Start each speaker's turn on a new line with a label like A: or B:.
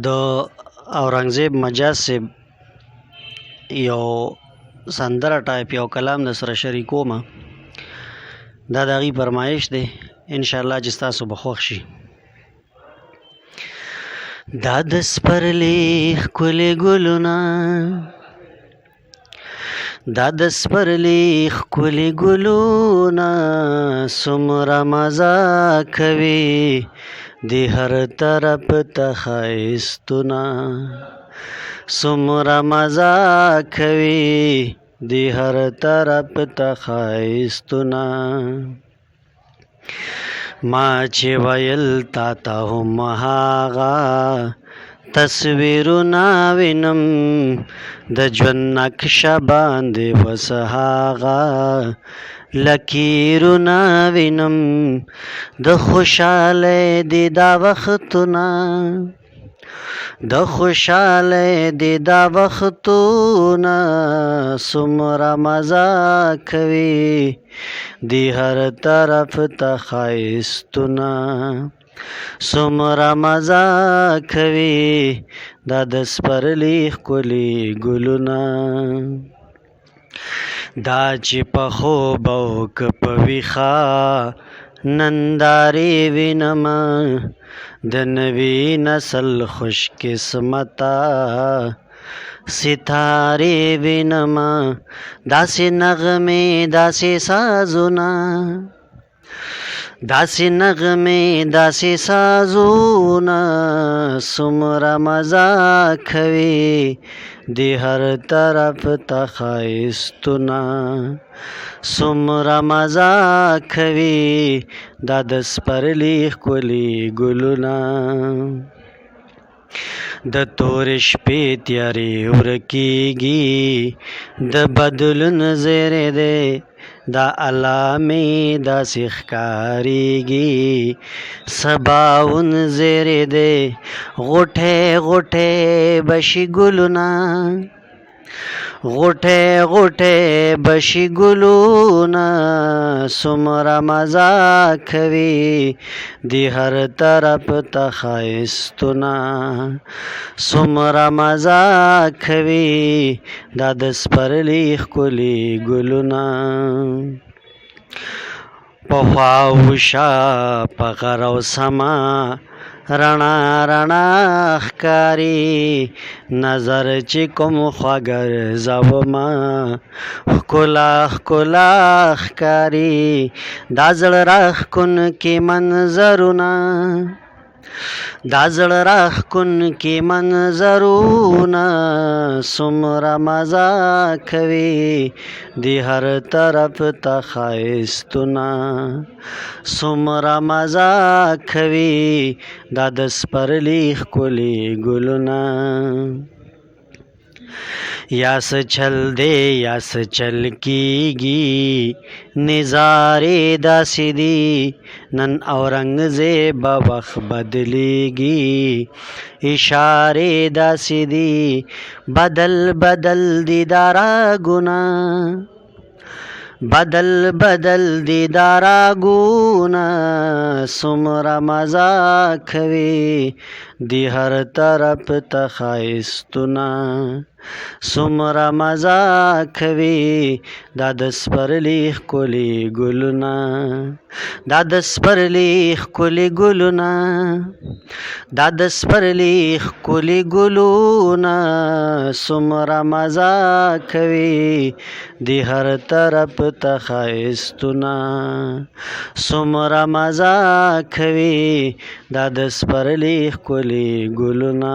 A: د اورنګزیب مجاز صاحب یو سندره ټایپ یو کلام د سره شریکوم دا د هغې فرمایش دی انشاءالله چې ستاسو به خوښ شي. دا د سپرلي ښکلي ګلونه دا د سپرلي ښکلي ګلونه څومره مزه کوي د هر طرف ته ښایستونه څومره مزه کوي د هر طرف ته ښایستونه ما چې ویل تا ته هم هغه تصویرونه وینم د ژوند نقشه باندې وس هغه لکیرونه وینم د خوشحالۍ د دا وختونه د خوشحالۍ د دا وختونه څومره مزه کوي د هر طرف ته ښایستونه څومره مزه کوي دا د سپرلي ښکلي ګلونه دا چې په خوب او که په ویښه نندارې وینمه د نوي نسل خوش قسمته ستارې وینمه داسې نغمې داسې سازونه داسې نغمې داسې سازونه څومره مزه کوي د هر طرف ته ښایستونه څومره مزه کوي دا د سپرلي ښکلي ګلونه د تورې شپې تیارې ورکېږي د بدلون زیری دی دا علامې داسې ښکارېږي سباوون زیری دی غوټۍ غوټۍ بشي ګلونه غوټۍ غوټۍ بشي ګلونه څومره مزه کوي د هر طرف ته ښایستونه څومره مزه کوي دا د سپرلي ښکلي ګلونه پخوا وشا په غر او سما رڼا رڼا ښکاري نظر چې کوم خوا ګرځومه ښکلا ښکلا ښکاري دا زړه راښکونکي منظرونه دا زړه راښکونکي منظرونه څومره مزه کوي د هر طرف ته ښایستونه څومره مزه کوي دا د سپرلي ښکلي ګلونه یا څه چل دی یا څه چل کېږي نظارې داسې دي نن اورنګزیب وخت بدلیږي اشارې داسې دي بدل بدل دي دا راګونه بدل بدل دي دا راګونه څومره مزه کوي د هر طرف ته ښایستونه څومره مزه کوي دا د سپرلي ښکلي ګلونه دا د سپرلي ښکلي ګلونه دا د سپرلي ښکلي ګلونه څومره مزه کوي د هر طرف ته ښایستونه څومره مزه کوي دا د سپرلي ښکلي ګلونه.